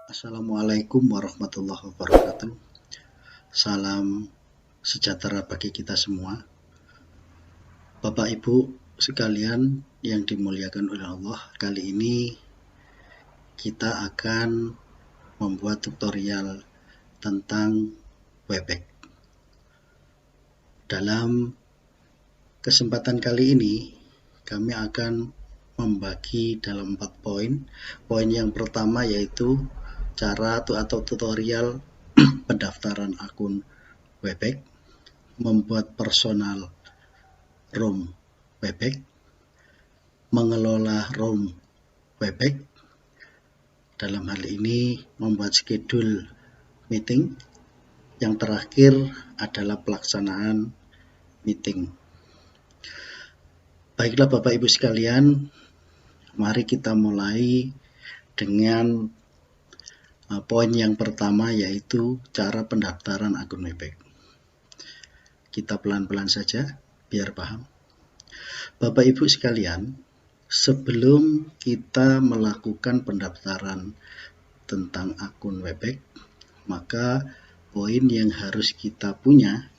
Assalamualaikum warahmatullahi wabarakatuh. Salam sejahtera bagi kita semua. Bapak Ibu sekalian yang dimuliakan oleh Allah, kali ini kita akan membuat tutorial tentang Webex. Dalam kesempatan kali ini kami akan membagi dalam 4 poin. Poin yang pertama yaitu cara atau tutorial pendaftaran akun Webex, membuat personal room Webex, mengelola room Webex, dalam hal ini membuat schedule meeting, yang terakhir adalah pelaksanaan meeting. Baiklah Bapak Ibu sekalian, mari kita mulai dengan poin yang pertama yaitu cara pendaftaran akun Webex. Kita pelan-pelan saja biar paham. Bapak Ibu sekalian, sebelum kita melakukan pendaftaran tentang akun Webex, maka poin yang harus kita punya,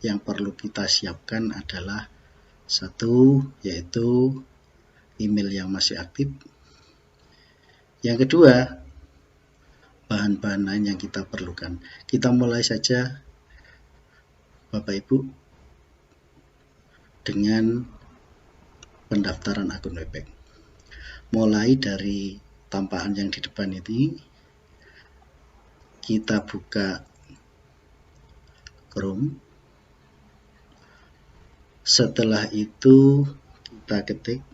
yang perlu kita siapkan adalah satu, yaitu email yang masih aktif. Yang kedua, bahan-bahan lain yang kita perlukan. Kita mulai saja Bapak Ibu dengan pendaftaran akun Webex. Mulai dari tampakan yang di depan ini, kita buka Chrome. Setelah itu kita ketik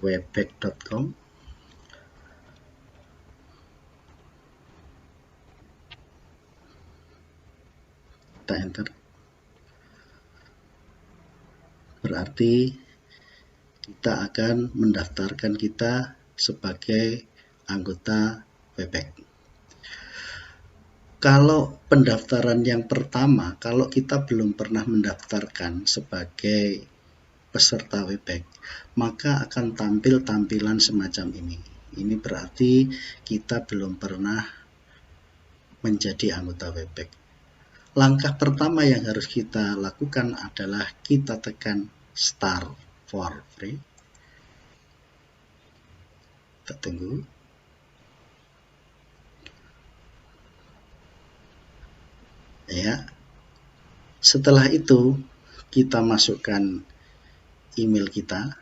webex.com. Kita enter. Berarti kita akan mendaftarkan kita sebagai anggota Webex. Kalau pendaftaran yang pertama, kalau kita belum pernah mendaftarkan sebagai peserta Webex, maka akan tampil tampilan semacam ini. Ini berarti kita belum pernah menjadi anggota Webex. Langkah pertama yang harus kita lakukan adalah kita tekan Start for Free. Kita tunggu. Ya. Setelah itu kita masukkan email kita.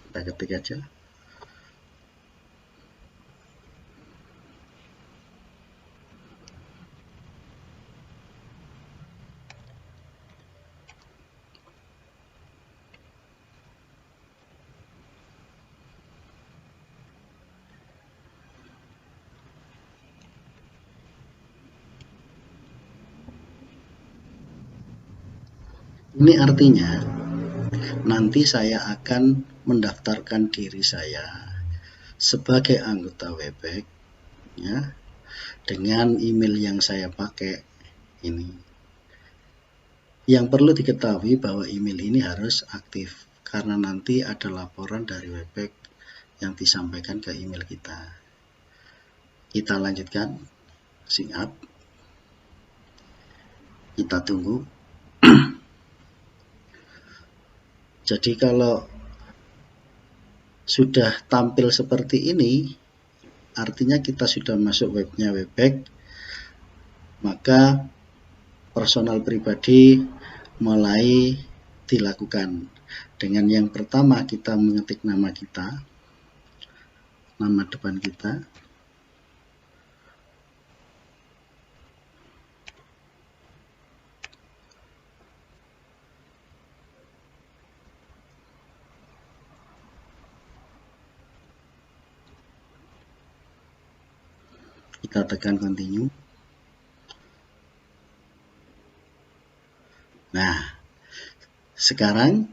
Kita ketik aja. Ini artinya nanti saya akan mendaftarkan diri saya sebagai anggota Webex, ya, dengan email yang saya pakai ini. Yang perlu diketahui bahwa email ini harus aktif karena nanti ada laporan dari Webex yang disampaikan ke email kita. Kita lanjutkan, sign up. Kita tunggu. Jadi kalau sudah tampil seperti ini, artinya kita sudah masuk webnya Webex, maka personal pribadi mulai dilakukan. Dengan yang pertama kita mengetik nama kita, nama depan kita. Kita tekan continue. Nah, sekarang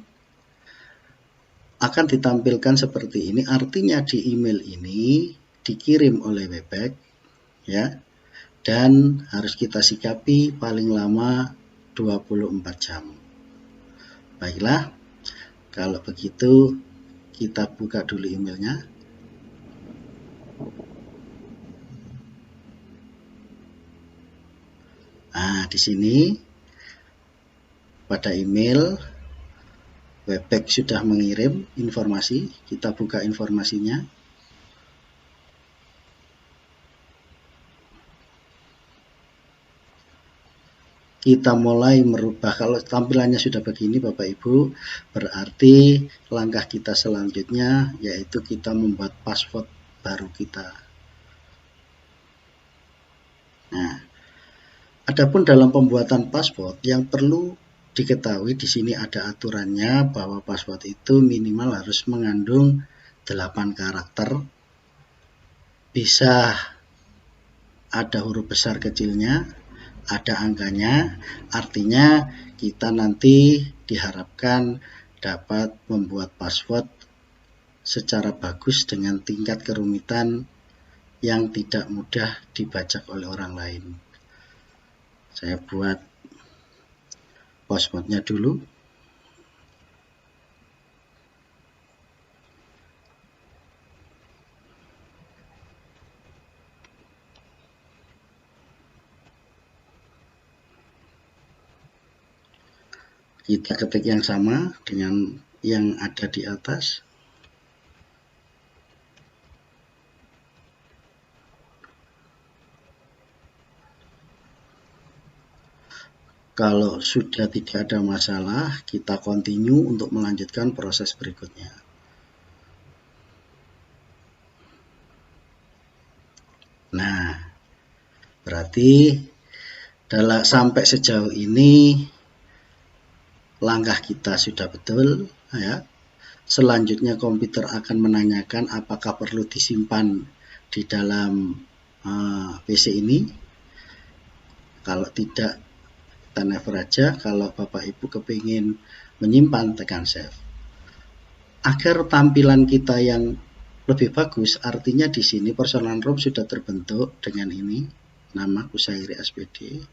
akan ditampilkan seperti ini. Artinya di email ini dikirim oleh Webex, ya, dan harus kita sikapi paling lama 24 jam. Baiklah, kalau begitu kita buka dulu emailnya. Nah, di sini pada email Webpack sudah mengirim informasi, kita buka informasinya. Kita mulai merubah, kalau tampilannya sudah begini Bapak Ibu, berarti langkah kita selanjutnya yaitu kita membuat password baru kita. Nah, adapun dalam pembuatan password yang perlu diketahui di sini ada aturannya bahwa password itu minimal harus mengandung 8 karakter. Bisa ada huruf besar kecilnya, ada angkanya, artinya kita nanti diharapkan dapat membuat password secara bagus dengan tingkat kerumitan yang tidak mudah dibajak oleh orang lain. Saya buat passwordnya dulu. Kita ketik yang sama dengan yang ada di atas. Kalau sudah tidak ada masalah, kita continue untuk melanjutkan proses berikutnya. Nah, berarti sampai sejauh ini langkah kita sudah betul, ya. Selanjutnya komputer akan menanyakan apakah perlu disimpan di dalam PC ini. Kalau tidak, kita never aja. Kalau Bapak Ibu kepingin menyimpan, tekan save. Agar tampilan kita yang lebih bagus, artinya di sini personal ROM sudah terbentuk dengan ini, nama Kusairi SPD,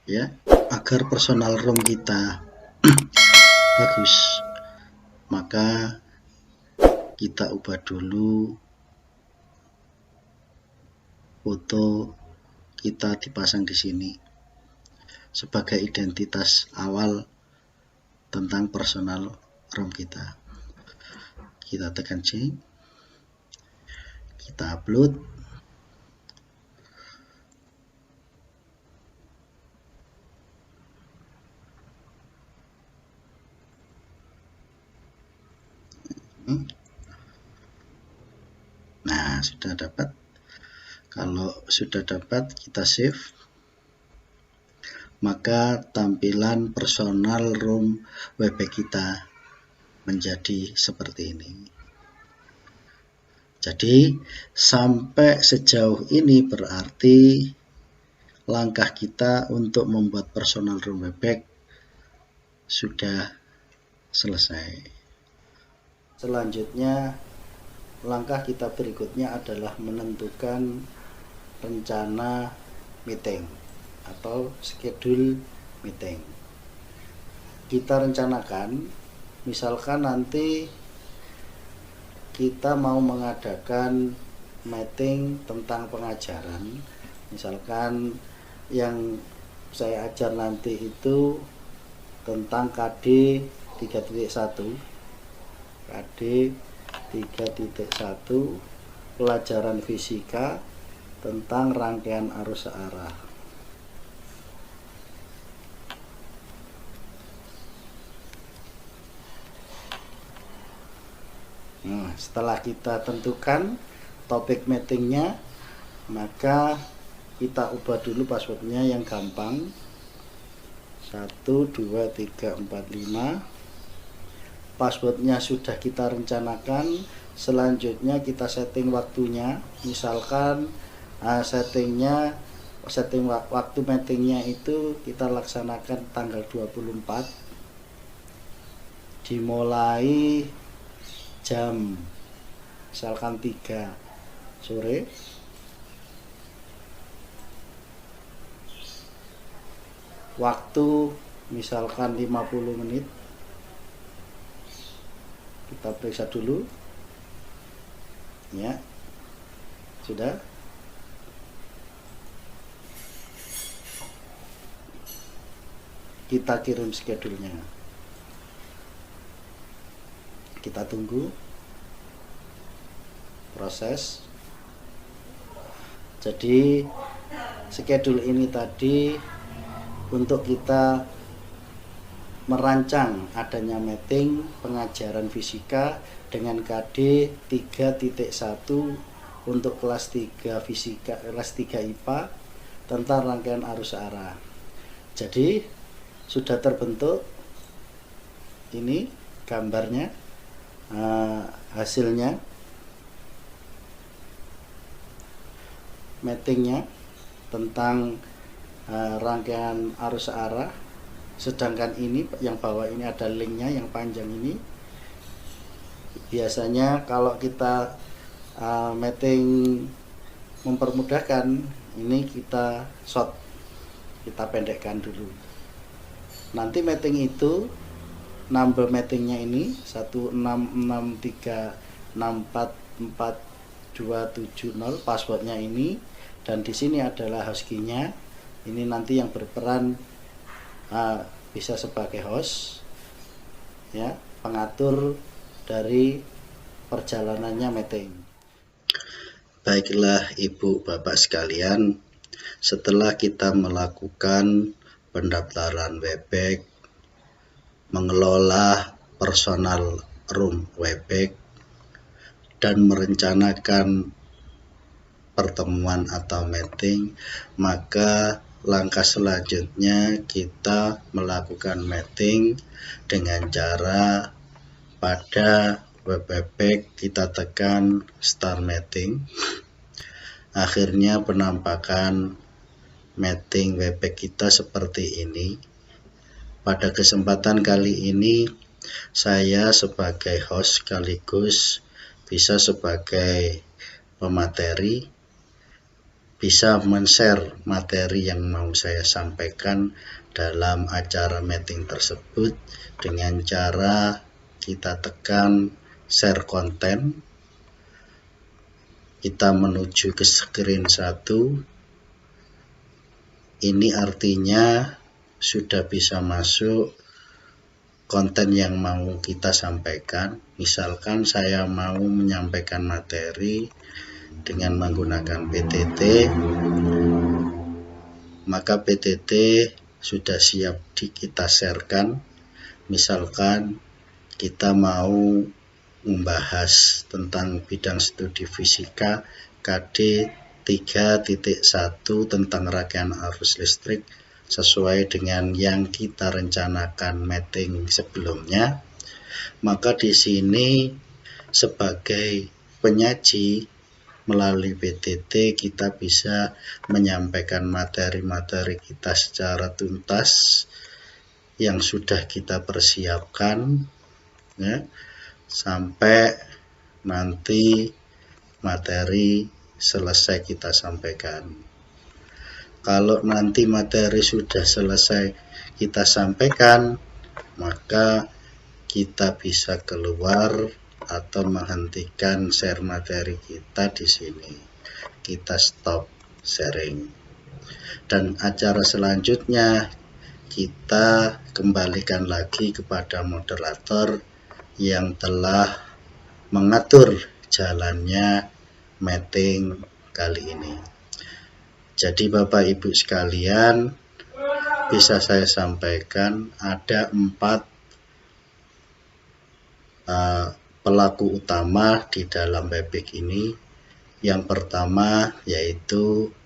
ya. Agar personal ROM kita bagus, maka kita ubah dulu foto kita dipasang di sini sebagai identitas awal tentang personal ROM kita. Kita tekan C, kita upload. Nah, sudah dapat. Kalau sudah dapat, kita save. Maka tampilan personal ROM Webpack kita menjadi seperti ini. Jadi sampai sejauh ini berarti langkah kita untuk membuat personal ROM Webpack sudah selesai. Selanjutnya langkah kita berikutnya adalah menentukan rencana meeting atau schedule meeting. Kita rencanakan, misalkan nanti kita mau mengadakan meeting tentang pengajaran, misalkan yang saya ajar nanti itu tentang KD 3.1, KD 3.1 pelajaran fisika tentang rangkaian arus searah. Nah, setelah kita tentukan topik meetingnya, maka kita ubah dulu passwordnya yang gampang, 1 2 3 4 5. Passwordnya sudah kita rencanakan. Selanjutnya kita setting waktunya, misalkan setting waktu meetingnya itu kita laksanakan tanggal 24, dimulai jam misalkan 3 sore. Waktu misalkan 50 menit. Kita periksa dulu. Ya. Sudah. kita kirim schedule-nya. Kita tunggu proses. Jadi schedule ini tadi untuk kita merancang adanya mapping pengajaran fisika dengan KD 3.1 untuk kelas 3 fisika, kelas 3 IPA tentang rangkaian arus arah. Jadi sudah terbentuk ini gambarnya, hasilnya, mappingnya tentang rangkaian arus arah. Sedangkan ini yang bawah ini ada linknya yang panjang ini. Biasanya kalau kita mapping mempermudahkan, ini kita short, kita pendekkan dulu. Nanti mapping itu number mappingnya ini 16636444270 passwordnya ini, dan di sini adalah host key-nya. Ini nanti yang berperan bisa sebagai host, ya, pengatur dari perjalanannya mapping. Baiklah Ibu Bapak sekalian, setelah kita melakukan pendaftaran Webex, mengelola personal room Webex, dan merencanakan pertemuan atau meeting, maka langkah selanjutnya kita melakukan meeting dengan cara pada Webex kita tekan start meeting. Akhirnya penampakan meeting Webex kita seperti ini. Pada kesempatan kali ini saya sebagai host sekaligus bisa sebagai pemateri, bisa men-share materi yang mau saya sampaikan dalam acara meeting tersebut dengan cara kita tekan share konten. Kita menuju ke screen 1. Ini artinya sudah bisa masuk konten yang mau kita sampaikan. Misalkan saya mau menyampaikan materi dengan menggunakan PTT, maka PTT sudah siap kita sharekan. Misalkan kita mau membahas tentang bidang studi fisika KD 3.1 tentang rangkaian arus listrik sesuai dengan yang kita rencanakan meeting sebelumnya, maka di sini sebagai penyaji melalui PTT kita bisa menyampaikan materi-materi kita secara tuntas yang sudah kita persiapkan, ya, sampai nanti materi selesai kita sampaikan. Kalau nanti materi sudah selesai kita sampaikan, maka kita bisa keluar atau menghentikan share materi kita di sini. Kita stop sharing. Dan acara selanjutnya kita kembalikan lagi kepada moderator yang telah mengatur jalannya meeting kali ini. Jadi Bapak Ibu sekalian, bisa saya sampaikan ada 4 pelaku utama di dalam Webex ini. Yang pertama yaitu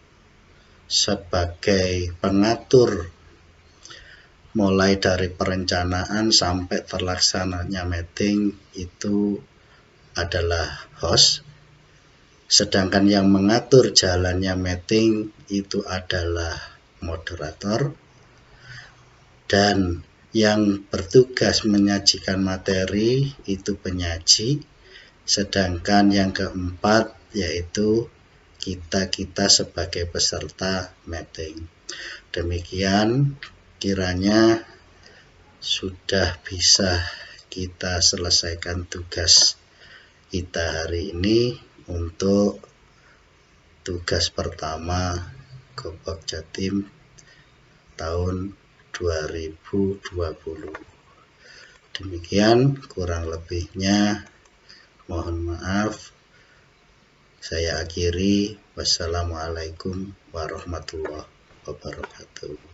sebagai pengatur mulai dari perencanaan sampai terlaksananya meeting itu adalah host. Sedangkan yang mengatur jalannya meeting itu adalah moderator, dan yang bertugas menyajikan materi itu penyaji. Sedangkan yang keempat yaitu kita sebagai peserta meeting. Demikian kiranya sudah bisa kita selesaikan tugas kita hari ini. Untuk tugas pertama Gopok Jatim tahun 2020. Demikian kurang lebihnya, mohon maaf. Saya akhiri. Wassalamualaikum warahmatullahi wabarakatuh.